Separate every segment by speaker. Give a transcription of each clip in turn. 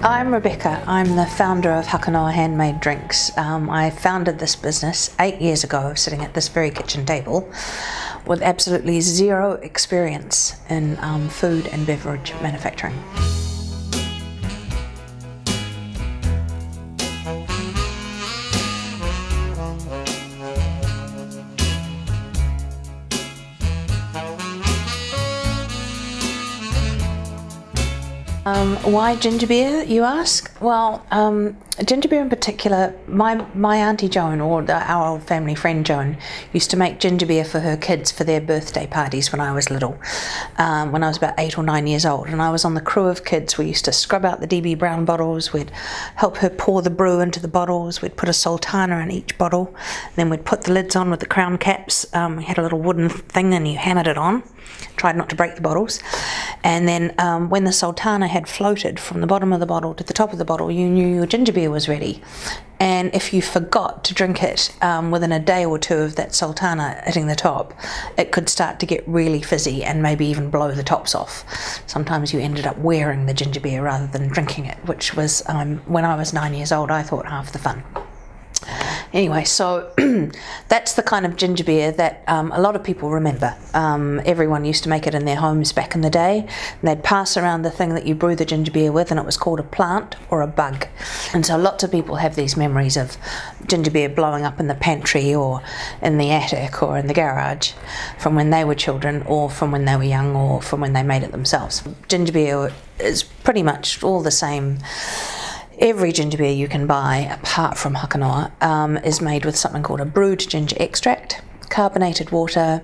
Speaker 1: I'm Rebecca. I'm the founder of Hakanoa Handmade Drinks. I founded this business 8 years ago, sitting at this very kitchen table, with absolutely zero experience in food and beverage manufacturing. Why ginger beer, you ask? Well, ginger beer in particular, my Auntie Joan, or our old family friend Joan, used to make ginger beer for her kids for their birthday parties when I was little, when I was about 8 or 9 years old. And I was on the crew of kids. We used to scrub out the DB Brown bottles, we'd help her pour the brew into the bottles, we'd put a sultana in each bottle, then we'd put the lids on with the crown caps. We had a little wooden thing and you hammered it on, tried not to break the bottles. And then when the sultana had floated from the bottom of the bottle to the top of the bottle, you knew your ginger beer was ready. And if you forgot to drink it within a day or two of that sultana hitting the top, it could start to get really fizzy and maybe even blow the tops off. Sometimes you ended up wearing the ginger beer rather than drinking it, which was, when I was 9 years old, I thought half the fun. Anyway, so that's the kind of ginger beer that a lot of people remember. Everyone used to make it in their homes back in the day. And they'd pass around the thing that you brew the ginger beer with, and it was called a plant or a bug. And so lots of people have these memories of ginger beer blowing up in the pantry or in the attic or in the garage from when they were children, or from when they were young, or from when they made it themselves. Ginger beer is pretty much all the same. Every ginger beer you can buy, apart from Hakanoa, is made with something called a brewed ginger extract, carbonated water,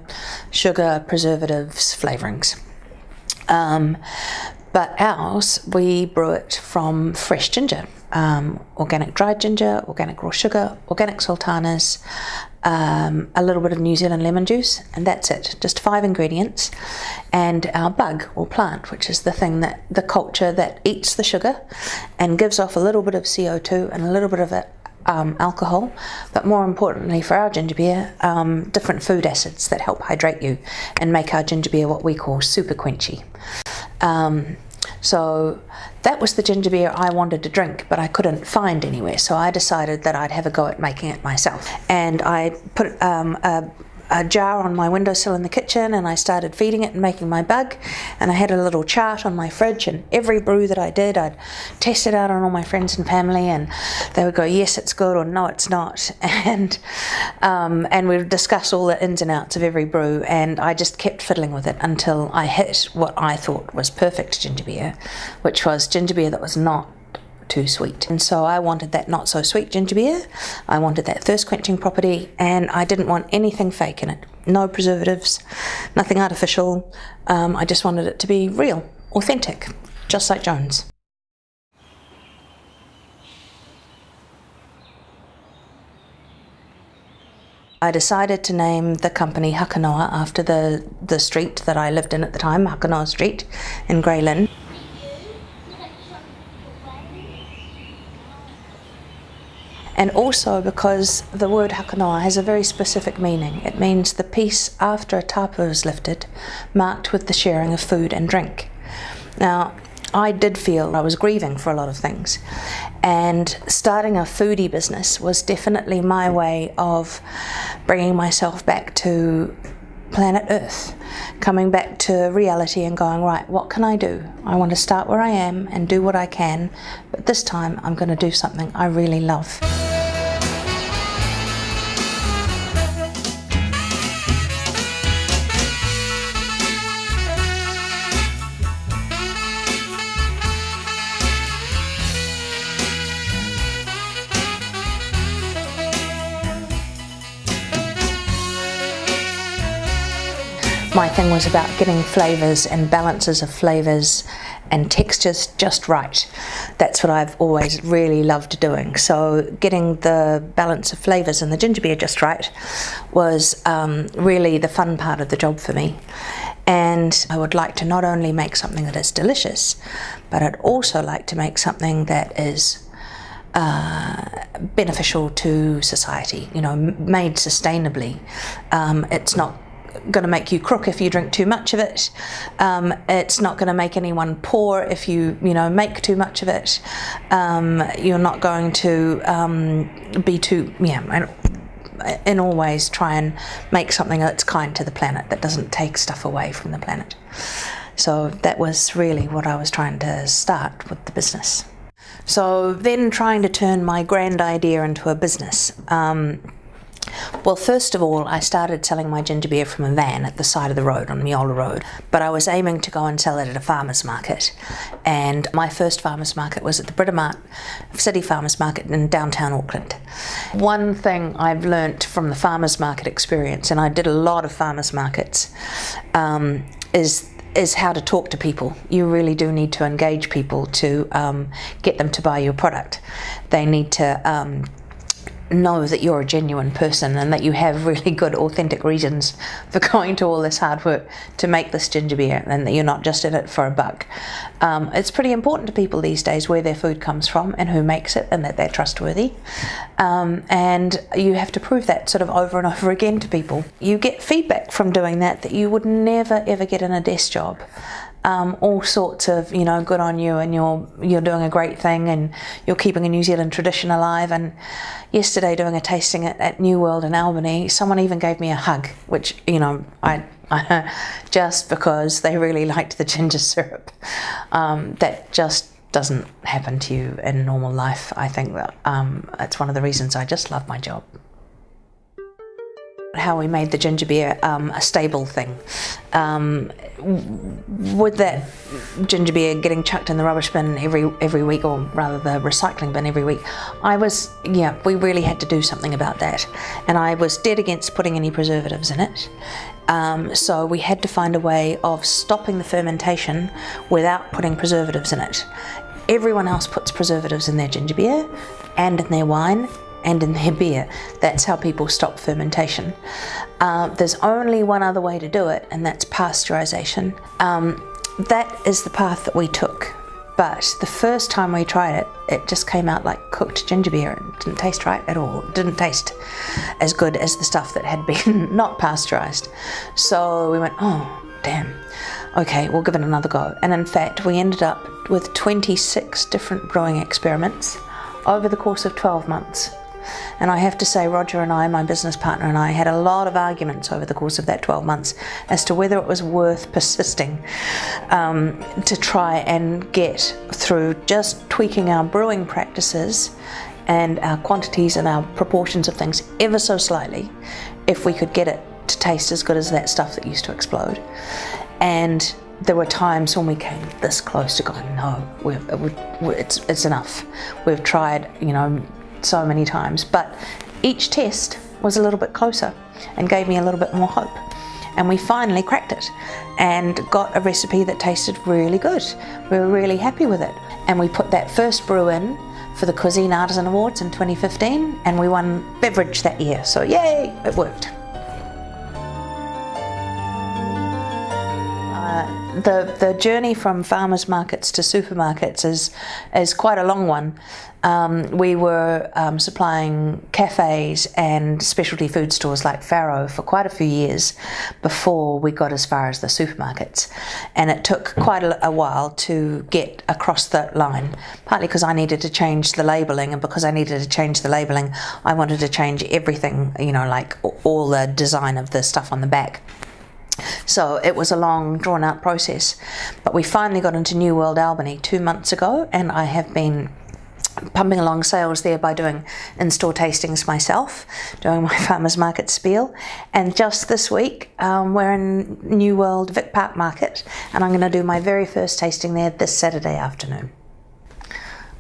Speaker 1: sugar, preservatives, flavourings. But ours, we brew it from fresh ginger, organic dried ginger, organic raw sugar, organic sultanas, a little bit of New Zealand lemon juice, and that's it. Just 5 ingredients, and our bug or plant, which is the thing that the culture that eats the sugar and gives off a little bit of CO2 and a little bit of alcohol, but more importantly for our ginger beer, different food acids that help hydrate you and make our ginger beer what we call super quenchy. So that was the ginger beer I wanted to drink, but I couldn't find anywhere. So I decided that I'd have a go at making it myself. And I put a jar on my windowsill in the kitchen, and I started feeding it and making my bug. And I had a little chart on my fridge, and every brew that I did, I'd test it out on all my friends and family, and they would go, yes, it's good, or no, it's not. And we'd discuss all the ins and outs of every brew, and I just kept fiddling with it until I hit what I thought was perfect ginger beer, which was ginger beer that was not too sweet. And so I wanted that not so sweet ginger beer, I wanted that thirst quenching property, and I didn't want anything fake in it. No preservatives, nothing artificial. I just wanted it to be real, authentic, just like Jones. I decided to name the company Hakanoa after the street that I lived in at the time, Hakanoa Street in Grey Lynn. And also because the word Hakanoa has a very specific meaning. It means the peace after a tapu is lifted, marked with the sharing of food and drink. Now, I did feel I was grieving for a lot of things, and starting a foodie business was definitely my way of bringing myself back to planet Earth, coming back to reality and going, right, what can I do? I want to start where I am and do what I can, but this time I'm going to do something I really love. My thing was about getting flavours and balances of flavours and textures just right. That's what I've always really loved doing. So getting the balance of flavours in the ginger beer just right was really the fun part of the job for me. And I would like to not only make something that is delicious, but I'd also like to make something that is beneficial to society, you know, made sustainably. It's not going to make you crook if you drink too much of it. It's not going to make anyone poor if you make too much of it. You're not going to be too, in all ways try and make something that's kind to the planet, that doesn't take stuff away from the planet. So that was really what I was trying to start with the business. So then trying to turn my grand idea into a business. Well, first of all, I started selling my ginger beer from a van at the side of the road, on Miola Road, but I was aiming to go and sell it at a farmer's market. And my first farmer's market was at the Britomart City Farmer's Market in downtown Auckland. One thing I've learnt from the farmer's market experience, and I did a lot of farmer's markets, is how to talk to people. You really do need to engage people to get them to buy your product. They need to know that you're a genuine person and that you have really good authentic reasons for going to all this hard work to make this ginger beer, and that you're not just in it for a buck. It's pretty important to people these days where their food comes from and who makes it, and that they're trustworthy, and you have to prove that sort of over and over again to people. You get feedback from doing that you would never ever get in a desk job. All sorts of, good on you, and you're doing a great thing, and you're keeping a New Zealand tradition alive. And yesterday, doing a tasting at New World in Albany, someone even gave me a hug, which I just because they really liked the ginger syrup. That just doesn't happen to you in normal life. I think that it's one of the reasons I just love my job. How we made the ginger beer a stable thing. With that ginger beer getting chucked in the rubbish bin every week, or rather the recycling bin every week, we really had to do something about that. And I was dead against putting any preservatives in it. So we had to find a way of stopping the fermentation without putting preservatives in it. Everyone else puts preservatives in their ginger beer and in their wine and in their beer. That's how people stop fermentation. There's only one other way to do it, and that's pasteurization. That is the path that we took. But the first time we tried it, it just came out like cooked ginger beer. It didn't taste right at all. It didn't taste as good as the stuff that had been not pasteurized. So we went, oh, damn. Okay, we'll give it another go. And in fact, we ended up with 26 different brewing experiments over the course of 12 months. And I have to say, Roger and I, my business partner and I, had a lot of arguments over the course of that 12 months as to whether it was worth persisting to try and get through just tweaking our brewing practices and our quantities and our proportions of things ever so slightly, if we could get it to taste as good as that stuff that used to explode. And there were times when we came this close to going, no, it's enough. We've tried, so many times, but each test was a little bit closer and gave me a little bit more hope. And we finally cracked it and got a recipe that tasted really good. We were really happy with it. And we put that first brew in for the Cuisine Artisan Awards in 2015, and we won beverage that year. So yay, it worked. The journey from farmers markets to supermarkets is quite a long one. We were supplying cafes and specialty food stores like Farrow for quite a few years before we got as far as the supermarkets, and it took quite a while to get across the line, partly because I needed to change the labelling, and because I needed to change the labelling I wanted to change everything, like all the design of the stuff on the back. So it was a long, drawn-out process. But we finally got into New World Albany 2 months ago, and I have been pumping along sales there by doing in-store tastings myself, doing my farmers market spiel. And just this week, we're in New World Vic Park Market, and I'm going to do my very first tasting there this Saturday afternoon.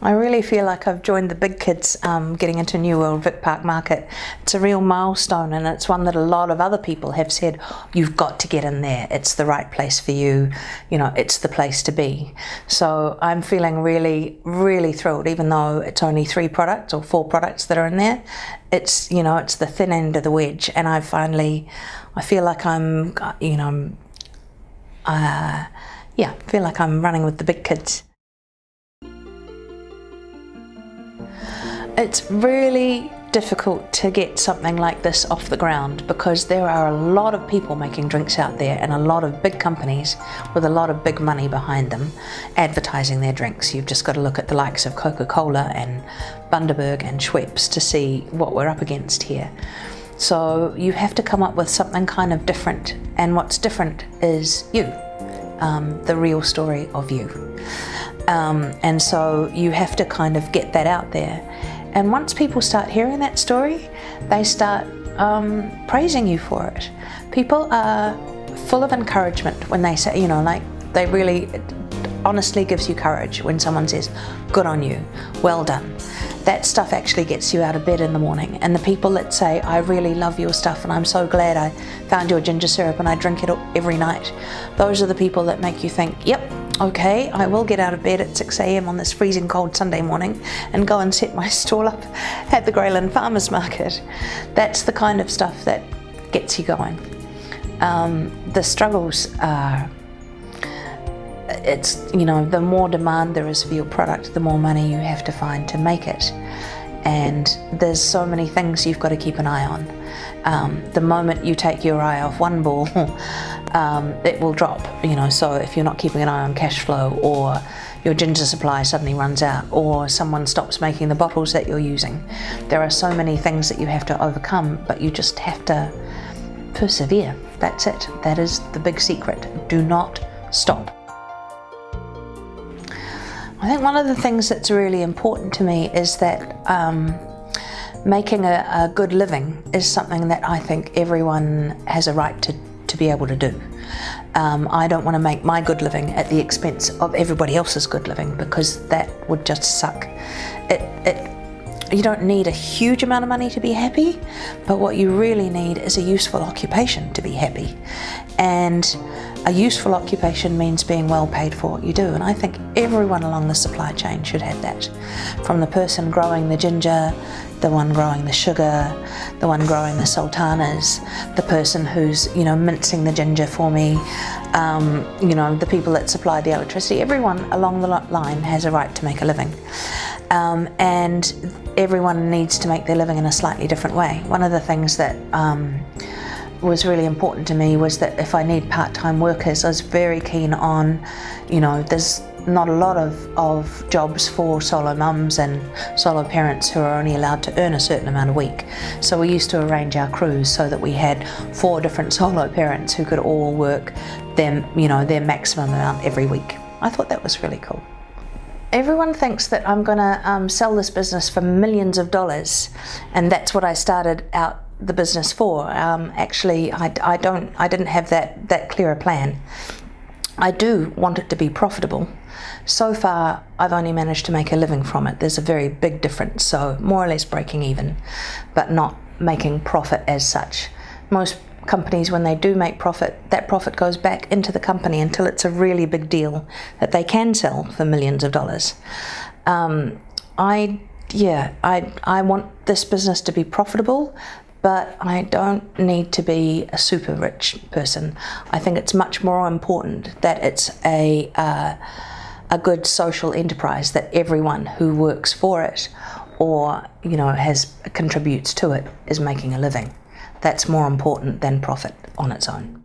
Speaker 1: I really feel like I've joined the big kids getting into New World Vic Park Market. It's a real milestone, and it's one that a lot of other people have said, you've got to get in there. It's the right place for you. It's the place to be. So I'm feeling really, really thrilled, even though it's only 3 products or 4 products that are in there. It's, it's the thin end of the wedge, and I feel like I'm, feel like I'm running with the big kids. It's really difficult to get something like this off the ground because there are a lot of people making drinks out there and a lot of big companies with a lot of big money behind them advertising their drinks. You've just got to look at the likes of Coca-Cola and Bundaberg and Schweppes to see what we're up against here. So you have to come up with something kind of different, and what's different is you, the real story of you. And so you have to kind of get that out there. And once people start hearing that story, they start praising you for it. People are full of encouragement when they say, you know, like they really, it honestly gives you courage when someone says, good on you, well done. That stuff actually gets you out of bed in the morning. And the people that say, I really love your stuff and I'm so glad I found your ginger syrup and I drink it every night, those are the people that make you think, yep, okay, I will get out of bed at 6 a.m. on this freezing cold Sunday morning and go and set my stall up at the Greyland Farmers Market. That's the kind of stuff that gets you going. The struggles are, it's, you know, the more demand there is for your product, the more money you have to find to make it. And there's so many things you've got to keep an eye on. The moment you take your eye off one ball, it will drop, you know. So if you're not keeping an eye on cash flow, or your ginger supply suddenly runs out, or someone stops making the bottles that you're using, there are so many things that you have to overcome, but you just have to persevere. That's it. That is the big secret. Do not stop. I think one of the things that's really important to me is that making a good living is something that I think everyone has a right to be able to do. I don't want to make my good living at the expense of everybody else's good living, because that would just suck. You don't need a huge amount of money to be happy, but what you really need is a useful occupation to be happy. And a useful occupation means being well paid for what you do, and I think everyone along the supply chain should have that. From the person growing the ginger, the one growing the sugar, the one growing the sultanas, the person who's, you know, mincing the ginger for me, you know, the people that supply the electricity. Everyone along the line has a right to make a living. And everyone needs to make their living in a slightly different way. One of the things that was really important to me was that if I need part-time workers, I was very keen on, you know, there's not a lot of jobs for solo mums and solo parents who are only allowed to earn a certain amount a week. So we used to arrange our crews so that we had 4 different solo parents who could all work them, you know, their maximum amount every week. I thought that was really cool. Everyone thinks that I'm gonna sell this business for millions of dollars, and that's what I started out the business for. Actually, I didn't have that clear plan. I do want it to be profitable. So far, I've only managed to make a living from it. There's a very big difference, so more or less breaking even, but not making profit as such. Most companies, when they do make profit, that profit goes back into the company until it's a really big deal that they can sell for millions of dollars. I want this business to be profitable, but I don't need to be a super rich person. I think it's much more important that it's a good social enterprise, that everyone who works for it or, you know, contributes to it is making a living. That's more important than profit on its own.